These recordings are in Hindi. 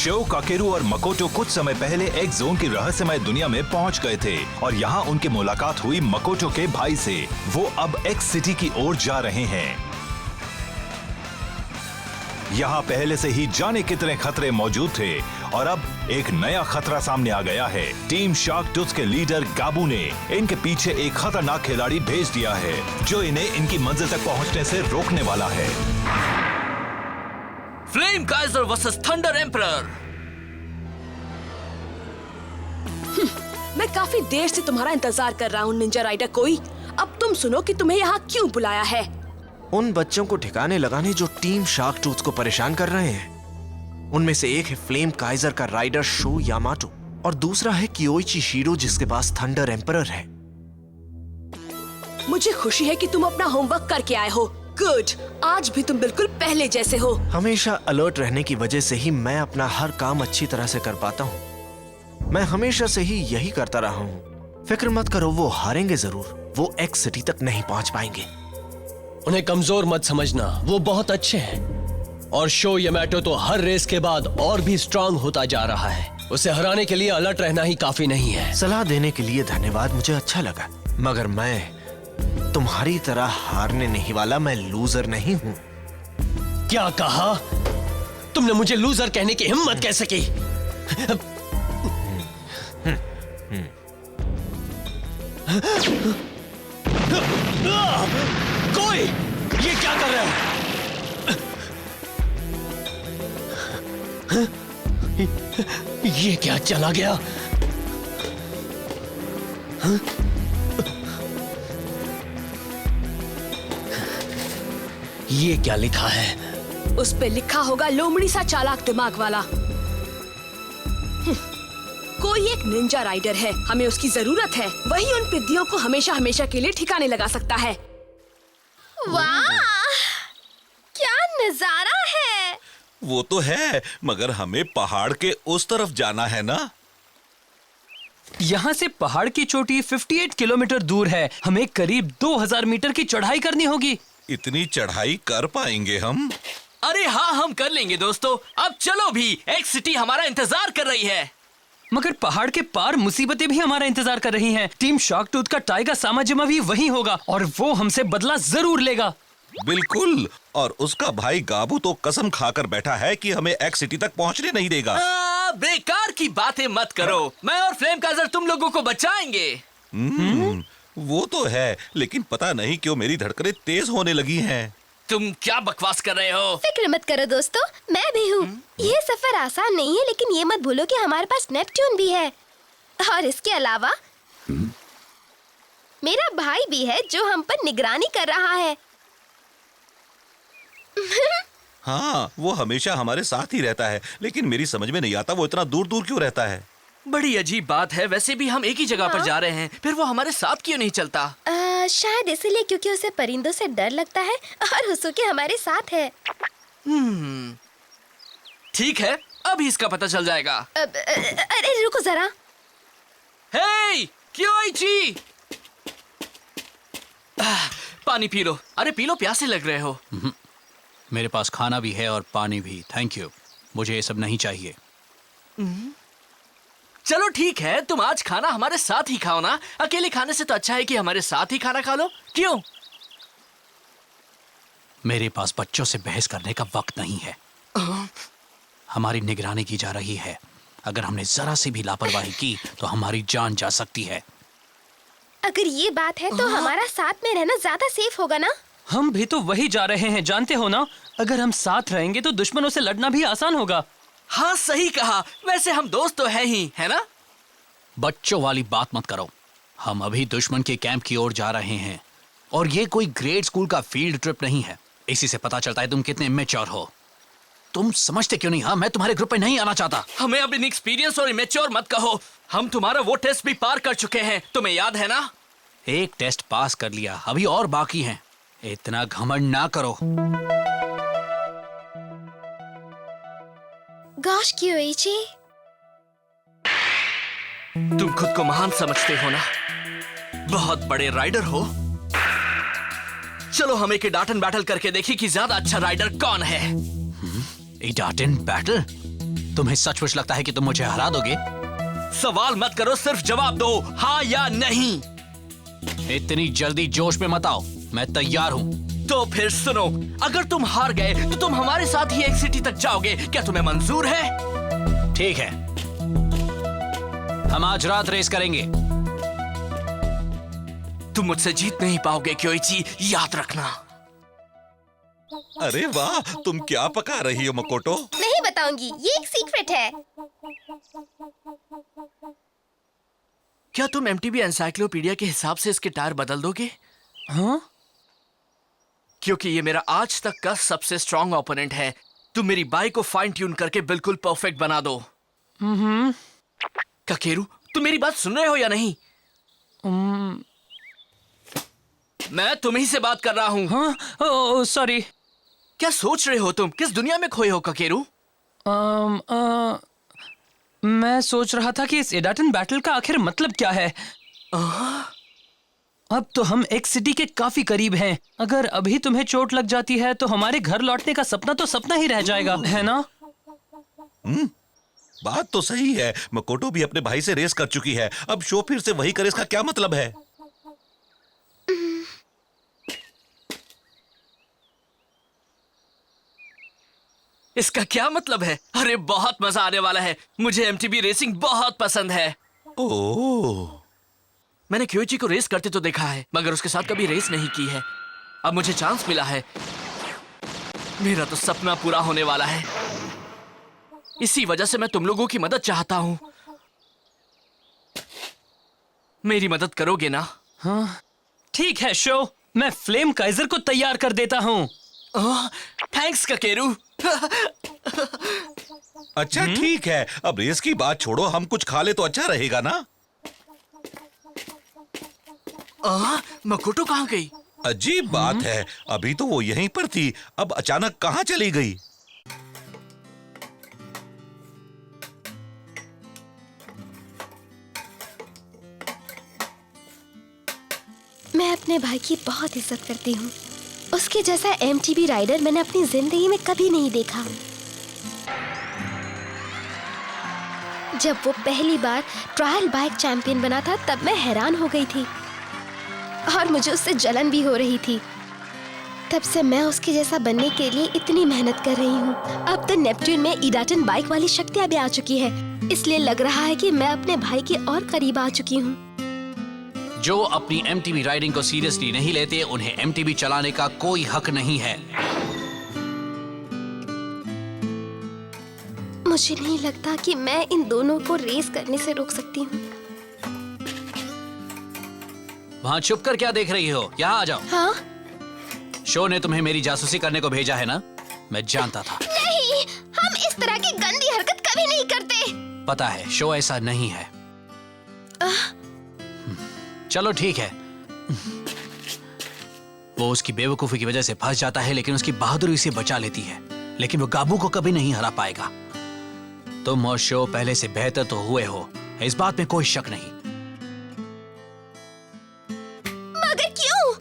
शो, काकेरू और मकोटो कुछ समय पहले एक्स जोन की रहस्यमय दुनिया में पहुंच गए थे और यहाँ उनकी मुलाकात हुई मकोटो के भाई से। वो अब एक्स सिटी की ओर जा रहे हैं। यहाँ पहले से ही जाने कितने खतरे मौजूद थे और अब एक नया खतरा सामने आ गया है। टीम शार्क टूथ के लीडर गाबू ने इनके पीछे एक खतरनाक खिलाड़ी भेज दिया है जो इन्हें इनकी मंजिल तक पहुंचने से रोकने वाला है। Flame Kaizer versus thunder emperor. मैं काफी देर से तुम्हारा इंतजार कर रहा हूँ निंजा राइडर कोई। अब तुम सुनो कि तुम्हें यहाँ क्यों बुलाया है। उन बच्चों को ठिकाने लगाने जो टीम शार्क टूथ को परेशान कर रहे हैं। उनमें से एक है फ्लेम काइजर का राइडर शो यामाटो और दूसरा है कियोइची शीरो जिसके पास थंडर एम्परर है। मुझे खुशी है कि तुम अपना होमवर्क करके आए हो। गुड, आज भी तुम बिल्कुल पहले जैसे हो। हमेशा अलर्ट रहने की वजह से ही मैं अपना हर काम अच्छी तरह से कर पाता हूँ। मैं हमेशा से ही यही करता रहा हूँ। फिक्र मत करो, वो हारेंगे जरूर। वो एक्स सिटी तक नहीं पहुँच पाएंगे। उन्हें कमजोर मत समझना, वो बहुत अच्छे हैं। और शो यामाटो तो हर रेस के बाद और भी स्ट्रांग होता जा रहा है। उसे हराने के लिए अलर्ट रहना ही काफी नहीं है। सलाह देने के लिए धन्यवाद, मुझे अच्छा लगा। मगर मैं तुम्हारी तरह हारने नहीं वाला। मैं लूजर नहीं हूँ। क्या कहा? तुमने मुझे लूजर कहने की हिम्मत कैसे की? कोई ये क्या कर रहा है? ये क्या चला गया? ये क्या लिखा है? उस पे लिखा होगा लोमड़ी सा चालाक दिमाग वाला। कोई एक निंजा राइडर है, हमें उसकी जरूरत है। वही उन पिद्दियों को हमेशा हमेशा के लिए ठिकाने लगा सकता है। वाह, क्या नजारा है। वो तो है, मगर हमें पहाड़ के उस तरफ जाना है ना। यहाँ से पहाड़ की चोटी 58 किलोमीटर दूर है। हमें करीब 2000 मीटर की चढ़ाई करनी होगी। इतनी चढ़ाई कर पाएंगे हम? अरे हाँ, हम कर लेंगे दोस्तों। अब चलो भी, एक्स सिटी हमारा इंतजार कर रही है। मगर पहाड़ के पार मुसीबतें भी हमारा इंतजार कर रही हैं। टीम शार्क टूथ का टाइगर सामाजिमा भी वहीं होगा और वो हमसे बदला जरूर लेगा। बिल्कुल, और उसका भाई गाबू तो कसम खाकर बैठा है कि हमें एक्स सिटी तक पहुंचने नहीं देगा। बेकार की बातें मत करो। मैं और फ्लेम काइजर तुम लोगों को बचाएंगे। वो तो है, लेकिन पता नहीं क्यों मेरी धड़कनें तेज होने लगी हैं। तुम क्या बकवास कर रहे हो? फिक्र मत करो दोस्तों, मैं भी हूँ। ये सफर आसान नहीं है, लेकिन ये मत भूलो कि हमारे पास नेपच्यून भी है। और इसके अलावा मेरा भाई भी है जो हम पर निगरानी कर रहा है। हाँ, वो हमेशा हमारे साथ ही रहता है, लेकिन मेरी समझ में नहीं आता वो इतना दूर दूर क्यों रहता है। बड़ी अजीब बात है। वैसे भी हम एक ही जगह पर जा रहे हैं, फिर वो हमारे साथ क्यों नहीं चलता? शायद इसलिए क्योंकि उसे परिंदों से डर लगता है और हुसुके हमारे साथ है। ठीक है, अभी इसका पता चल जाएगा। अरे रुको जरा। हे, कियोइची, पानी पी लो। अरे पी लो, प्यासे लग रहे हो। मेरे पास खाना भी है और पानी भी। थैंक यू, मुझे ये सब नहीं चाहिए। चलो ठीक है, तुम आज खाना हमारे साथ ही खाओ ना। अकेले खाने से तो अच्छा है कि हमारे साथ ही खाना खा लो। क्यों? मेरे पास बच्चों से बहस करने का वक्त नहीं है। हमारी निगरानी की जा रही है। अगर हमने जरा सी भी लापरवाही की तो हमारी जान जा सकती है। अगर ये बात है तो हमारा साथ में रहना ज्यादा सेफ होगा ना। हम भी तो वही जा रहे हैं, जानते हो ना। अगर हम साथ रहेंगे तो दुश्मनों से लड़ना भी आसान होगा। हाँ सही कहा। वैसे हम दोस्त तो है ही, है ना? बच्चों वाली बात मत करो। हम अभी दुश्मन के कैंप की ओर जा रहे हैं और ये कोई ग्रेड स्कूल का फील्ड ट्रिप नहीं है। इसी से पता चलता है तुम कितने इमेच्योर हो। तुम समझते क्यों नहीं? हाँ, मैं तुम्हारे ग्रुप में नहीं आना चाहता। हमें अब इनएक्सपीरियंस और इमेच्योर मत कहो। हम तुम्हारा वो टेस्ट भी पार कर चुके हैं, तुम्हें याद है ना? एक टेस्ट पास कर लिया, अभी और बाकी हैं। इतना घमंड ना करो। गॉश कियोइची, तुम खुद को महान समझते हो ना? बहुत बड़े राइडर हो। चलो हम एक डाटन बैटल करके देखिए कि ज्यादा अच्छा राइडर कौन है। Dutton battle? तुम्हें सचमुच लगता है कि तुम मुझे हरा दोगे? सवाल मत करो, सिर्फ जवाब दो, हाँ या नहीं। इतनी जल्दी जोश में मत आओ, मैं तैयार हूँ। तो फिर सुनो, अगर तुम हार गए तो तुम हमारे साथ ही एक सिटी तक जाओगे, क्या तुम्हें मंजूर है? ठीक है, हम आज रात रेस करेंगे। तुम मुझसे जीत नहीं पाओगे क्योइची, याद रखना। अरे वाह, तुम क्या पका रही हो मकोटो? नहीं बताऊंगी, ये एक सीक्रेट है। क्या तुम एमटीबी एनसाइक्लोपीडिया के हिसाब से इसके टायर बदल दोगे? हाँ? क्योंकि ये मेरा आज तक का सबसे स्ट्रॉन्ग ओपोनेंट है। तुम मेरी बाइक को फाइन ट्यून करके बिल्कुल परफेक्ट बना दो। ककेरू, तुम मेरी बात सुन रहे हो या नहीं? मैं तुम्ही से बात कर रहा हूँ। हाँ? Oh sorry. क्या सोच रहे हो तुम? किस दुनिया में खोए हो ककेरू? मैं सोच रहा था कि इस एडाटन बैटल का आखिर मतलब क्या है। अब तो हम एक सिटी के काफी करीब हैं। अगर अभी तुम्हें चोट लग जाती है तो हमारे घर लौटने का सपना तो सपना ही रह जाएगा, है ना? बात तो सही है। मकोटो भी अपने भाई से रेस कर चुकी है, अब शो फिर से वही करे, इसका क्या मतलब है? इसका क्या मतलब है? अरे बहुत मजा आने वाला है। मुझे एमटीबी रेसिंग बहुत पसंद है। ओह, मैंने क्योइची को रेस करते तो देखा है, मगर उसके साथ कभी रेस नहीं की है। अब मुझे चांस मिला है। मेरा तो सपना पूरा होने वाला है। इसी वजह से मैं तुम लोगों की मदद चाहता हूँ। मेरी मदद करोगे ना? हाँ ठीक है शो, मैं फ्लेम काइजर को तैयार कर देता हूँ। थैंक्स ककेरू। अच्छा ठीक है, अब रेस की बात छोड़ो, हम कुछ खा ले तो अच्छा रहेगा ना? मकोटो कहाँ गई? अजीब बात है, अभी तो वो यहीं पर थी, अब अचानक कहाँ चली गई? मैं अपने भाई की बहुत इज्जत करती हूँ। उसके जैसा एमटीबी राइडर मैंने अपनी जिंदगी में कभी नहीं देखा। जब वो पहली बार ट्रायल बाइक चैंपियन बना था तब मैं हैरान हो गई थी और मुझे उससे जलन भी हो रही थी। तब से मैं उसके जैसा बनने के लिए इतनी मेहनत कर रही हूँ। अब तो नेपट्यून में इडाटन बाइक वाली शक्तियाँ भी आ चुकी है, इसलिए लग रहा है कि मैं अपने भाई के और करीब आ चुकी हूँ। जो अपनी एमटीबी राइडिंग को सीरियसली नहीं लेते, उन्हें एमटीबी चलाने का कोई हक नहीं है। मुझे नहीं लगता कि मैं इन दोनों को रेस करने से रोक सकती हूँ। वहाँ छुप कर क्या देख रही हो? यहाँ आ जाओ। हाँ? शो ने तुम्हें मेरी जासूसी करने को भेजा है ना? मैं जानता था। नहीं, हम इस तरह की गंदी हरकत कभी नहीं करते। पता है, शो ऐसा नहीं है। चलो ठीक है। वो उसकी बेवकूफी की वजह से फंस जाता है, लेकिन उसकी बहादुरी उसे बचा लेती है। लेकिन वो गाबू को कभी नहीं हरा पाएगा। तुम और शो पहले से बेहतर तो हुए हो, इस बात में कोई शक नहीं। मगर क्यों?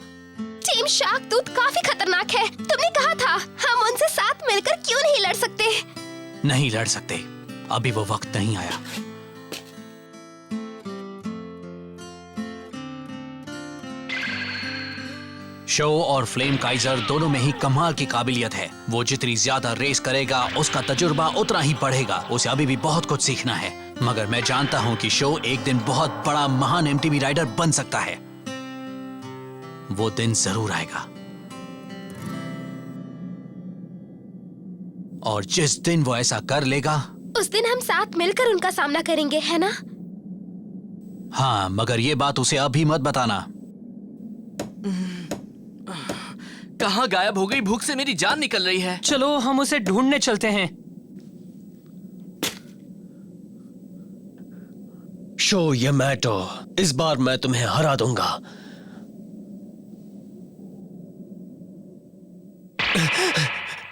टीम शार्क टूथ काफी खतरनाक है। तुमने कहा था हम उनसे साथ मिलकर क्यों नहीं लड़ सकते? नहीं लड़ सकते, अभी वो वक्त नहीं आया। शो और फ्लेम काइजर दोनों में ही कमाल की काबिलियत है। वो जितनी ज्यादा रेस करेगा, उसका तजुर्बा उतना ही बढ़ेगा। उसे अभी भी बहुत कुछ सीखना है, मगर मैं जानता हूं कि शो एक दिन बहुत बड़ा महान एमटीबी राइडर बन सकता है। वो दिन जरूर आएगा, और जिस दिन वो ऐसा कर लेगा, उस दिन हम साथ मिलकर उनका सामना करेंगे, है ना? हाँ, मगर ये बात उसे अभी मत बताना। कहाँ गायब हो गई? भूख से मेरी जान निकल रही है। चलो हम उसे ढूंढने चलते हैं। शो यामाटो, इस बार मैं तुम्हें हरा दूंगा।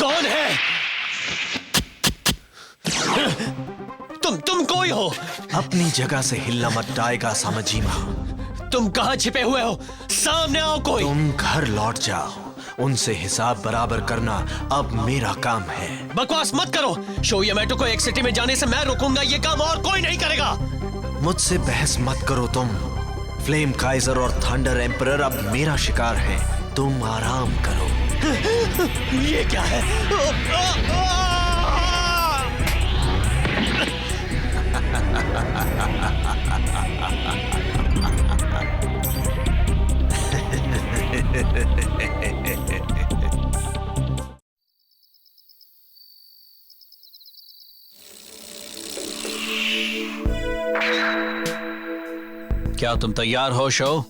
कौन है? तुम कोई हो? अपनी जगह से हिलना मत टाइगा सामाजिमा। तुम कहाँ छिपे हुए हो? सामने आओ कोई। तुम घर लौट जाओ, उनसे हिसाब बराबर करना अब मेरा काम है। बकवास मत करो। शो यामाटो को एक सिटी में जाने से मैं रोकूंगा, ये काम और कोई नहीं करेगा। मुझसे बहस मत करो तुम। फ्लेम काइजर और थंडर एम्परर अब मेरा शिकार है, तुम आराम करो। ये क्या है? क्या तुम तैयार हो शो?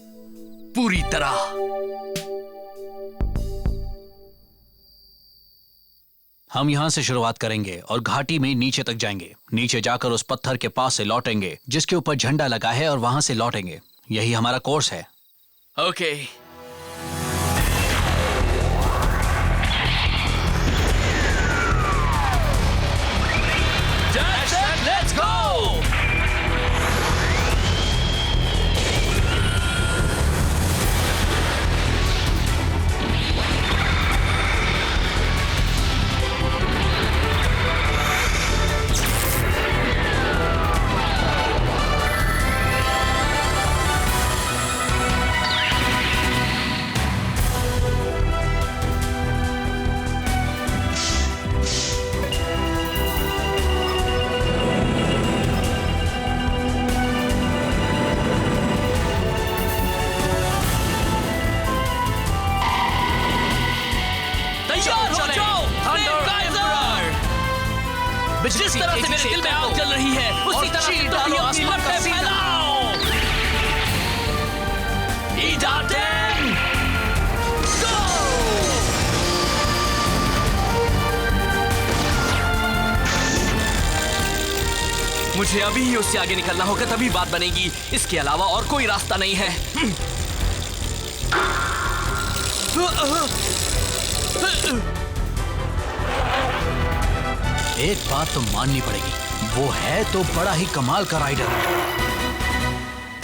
पूरी तरह। हम यहां से शुरुआत करेंगे और घाटी में नीचे तक जाएंगे। नीचे जाकर उस पत्थर के पास से लौटेंगे जिसके ऊपर झंडा लगा है और वहां से लौटेंगे। यही हमारा कोर्स है। ओके। Let's go. जिस तरह से मेरे दिल में आग जल रही है उसी तरह से तुम भी आसमान में फैलाओ। ईडाटेन गो। मुझे अभी ही उससे आगे निकलना होगा, तभी बात बनेगी। इसके अलावा और कोई रास्ता नहीं है। एक बात तो माननी पड़ेगी, वो है तो बड़ा ही कमाल का राइडर।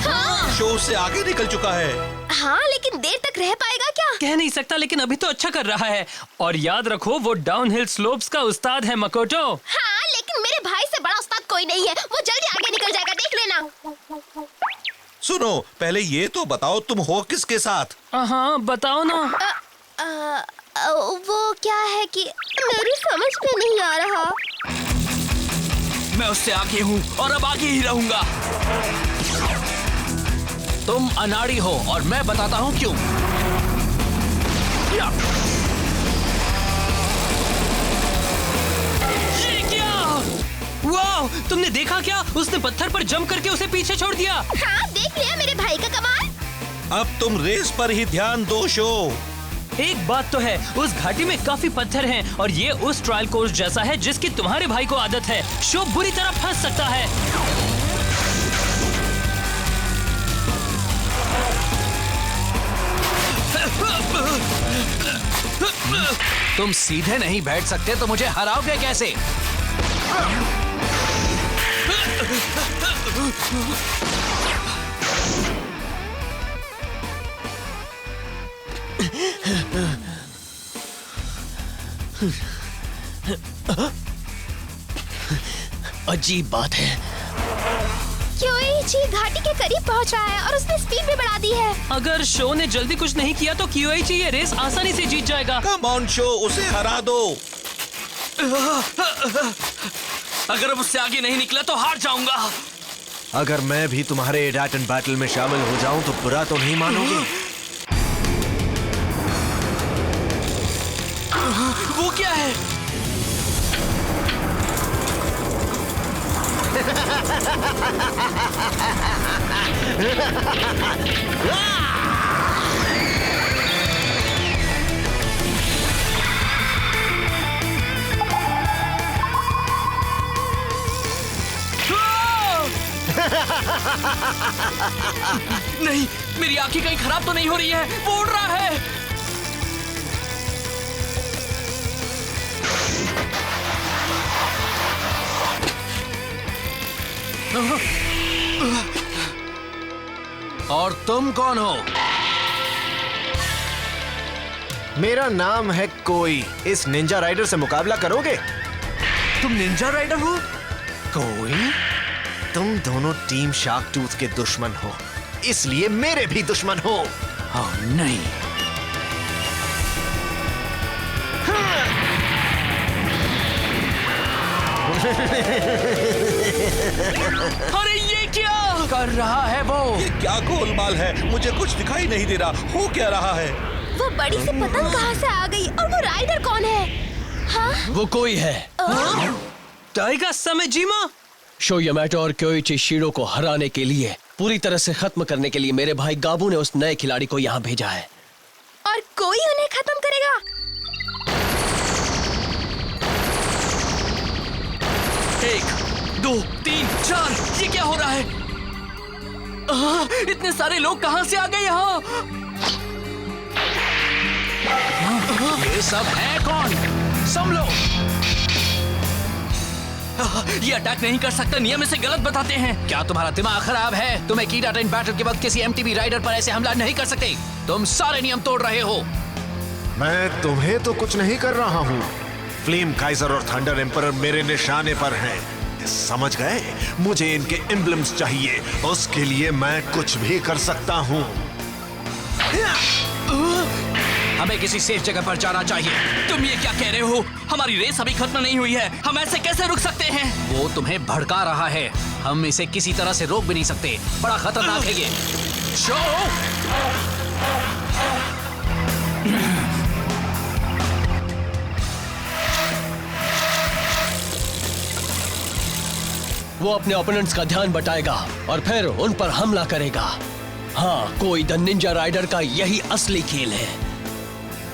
हाँ। शो से आगे निकल चुका है। हाँ, लेकिन देर तक रह पाएगा क्या? कह नहीं सकता, लेकिन अभी तो अच्छा कर रहा है। और याद रखो, वो डाउनहिल स्लोप्स का उस्ताद है मकोटो। हाँ, लेकिन मेरे भाई से बड़ा उस्ताद कोई नहीं है। वो जल्दी आगे निकल जाएगा, देख लेना। सुनो, पहले ये तो बताओ तुम हो किसके साथ? हाँ, बताओ ना। वो क्या है कि मेरी समझ में नहीं आ रहा। मैं उससे आगे हूँ और अब आगे ही रहूंगा। तुम अनाड़ी हो और मैं बताता हूँ क्यों। ये क्या? वाह, तुमने देखा क्या? उसने पत्थर पर जंप करके उसे पीछे छोड़ दिया। हाँ, देख लिया मेरे भाई का कमाल। अब तुम रेस पर ही ध्यान दो शो। एक बात तो है, उस घाटी में काफी पत्थर हैं और ये उस ट्रायल कोर्स जैसा है जिसकी तुम्हारे भाई को आदत है। शो बुरी तरह फंस सकता है। तुम सीधे नहीं बैठ सकते तो मुझे हराओगे कैसे? अजीब बात है। क्योएची घाटी के करीब पहुंच रहा है और उसने स्पीड भी बढ़ा दी है। अगर शो ने जल्दी कुछ नहीं किया तो क्यूएची ये रेस आसानी से जीत जाएगा। कम ऑन शो, उसे हरा दो। अगर अब उससे आगे नहीं निकला तो हार जाऊंगा। अगर मैं भी तुम्हारे एडाटन बैटल में शामिल हो जाऊं तो बुरा तो नहीं मानोगे? वो क्या है? नहीं, मेरी आंखें कहीं खराब तो नहीं हो रही है? वो उड़ रहा है। और तुम कौन हो? मेरा नाम है कोई। इस निंजा राइडर से मुकाबला करोगे? तुम निंजा राइडर हो? कोई? तुम दोनों टीम शार्क टूथ के दुश्मन हो, इसलिए मेरे भी दुश्मन हो। ओह नहीं। अरे ये क्या कर रहा है वो? ये क्या गोलमाल है? मुझे कुछ दिखाई नहीं दे रहा। हो क्या रहा है? वो बड़ी सी पतंग कहाँ से आ गई और वो राइडर कौन है? हाँ? वो कोई है। टाइगा समेजिमा। शो यामाटो और क्योइची शीरो को हराने के लिए, पूरी तरह से खत्म करने के लिए मेरे भाई गाबू ने उस नए खिलाड़ी को यहाँ भेजा है। और कोई उन्हें खत्म करेगा? 1, 2, 3, 4 ये क्या हो रहा है? इतने सारे लोग कहाँ से आ गए यहाँ? ये सब है कौन? संभलो। ये अटैक नहीं कर सकता, नियम इसे गलत बताते हैं। क्या तुम्हारा दिमाग खराब है? तुम्हें कीटा ट्रेन बैटल के वक्त किसी एमटीबी राइडर पर ऐसे हमला नहीं कर सकते। तुम सारे नियम तोड़ रहे हो। मैं तुम्हें तो कुछ नहीं कर रहा हूँ। फ्लेम काइजर और थंडर एम्परर मेरे निशाने पर हैं। समझ गए? मुझे इनके एम्ब्लम्स चाहिए, उसके लिए मैं कुछ भी कर सकता हूँ। हमें किसी सेफ जगह पर जाना चाहिए। तुम ये क्या कह रहे हो? हमारी रेस अभी खत्म नहीं हुई है, हम ऐसे कैसे रुक सकते हैं? वो तुम्हें भड़का रहा है। हम इसे किसी तरह से रोक भी नहीं सकते। बड़ा खतरनाक है ये। शो! वो अपने ओपोनेंट्स का ध्यान बटाएगा और फिर उन पर हमला करेगा। हाँ, कोई द निंजा राइडर का यही असली खेल है।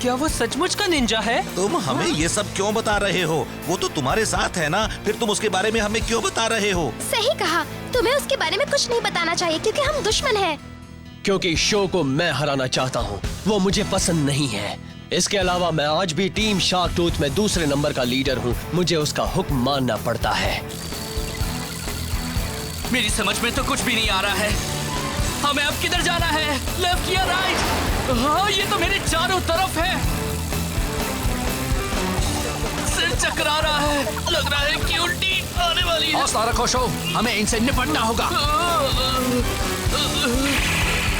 क्या वो सचमुच का निंजा है? तुम हमें ये सब क्यों बता रहे हो? वो तो तुम्हारे साथ है ना, फिर तुम उसके बारे में हमें क्यों बता रहे हो? सही कहा, तुम्हें उसके बारे में कुछ नहीं बताना चाहिए क्योंकि हम दुश्मन हैं। क्योंकि शो को मैं हराना चाहता हूँ, वो मुझे पसंद नहीं है। इसके अलावा मैं आज भी टीम शार्क टूथ में दूसरे नंबर का लीडर हूँ। मुझे उसका हुक्म मानना पड़ता है। मेरी समझ में तो कुछ भी नहीं आ रहा है। हमें अब किधर जाना है? लेफ्ट या राइट? हाँ, ये तो मेरे चारों तरफ है। सिर चकरा रहा है, लग रहा है कि उल्टी आने वाली है। हौसला रखो शो, हमें इनसे निपटना होगा।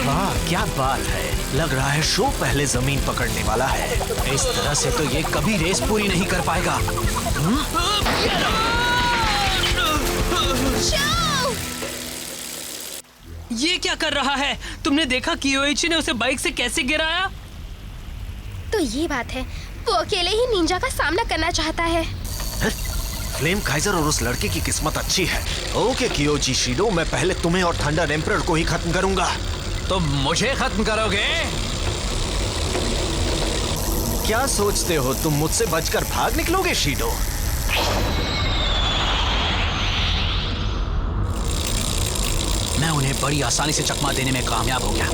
वाह, क्या बात है। लग रहा है शो पहले जमीन पकड़ने वाला है। इस तरह से तो ये कभी रेस पूरी नहीं कर पाएगा। ये क्या कर रहा है? तुमने देखा कियोइची ने उसे बाइक से कैसे गिराया? तो ये बात है, वो अकेले ही निंजा का सामना करना चाहता है। फ्लेम काइजर और उस लड़के की किस्मत अच्छी है। ओके कियोची शीरो, मैं पहले तुम्हें और थंडर एम्परर को ही खत्म करूंगा। तुम मुझे खत्म करोगे? क्या सोचते हो तुम मुझसे बचकर भाग निकलोगे शीडो? मैं उन्हें बड़ी आसानी से चकमा देने में कामयाब हो गया।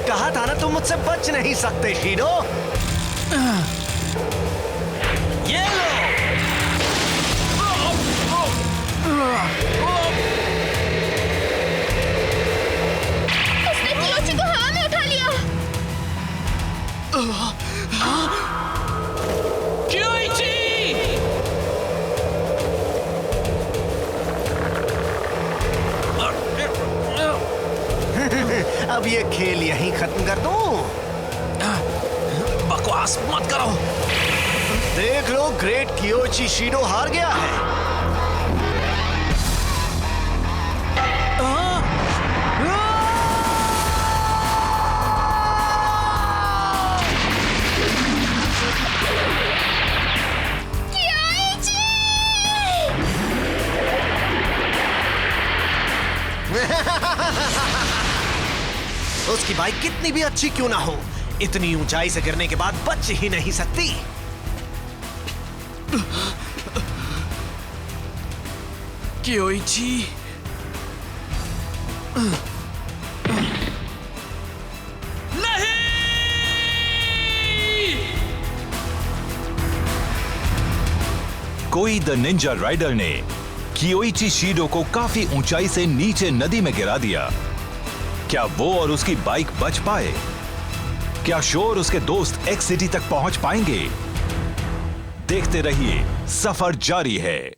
कहा था ना तुम मुझसे बच नहीं सकते शीडो। ये लो। उसने कियोची को हवा में उठा लिया। कियोइची! अब ये खेल यहीं खत्म कर दूं। बकवास मत करो। देख लो, ग्रेट कियोची शीडो हार गया है। उसकी बाइक कितनी भी अच्छी क्यों ना हो, इतनी ऊंचाई से गिरने के बाद बच ही नहीं सकती। कियोइची! कोई द निंजा राइडर ने कियोइची शीडो को काफी ऊंचाई से नीचे नदी में गिरा दिया। क्या वो और उसकी बाइक बच पाए? क्या शो और उसके दोस्त एक्स सिटी तक पहुंच पाएंगे? देखते रहिए, सफर जारी है।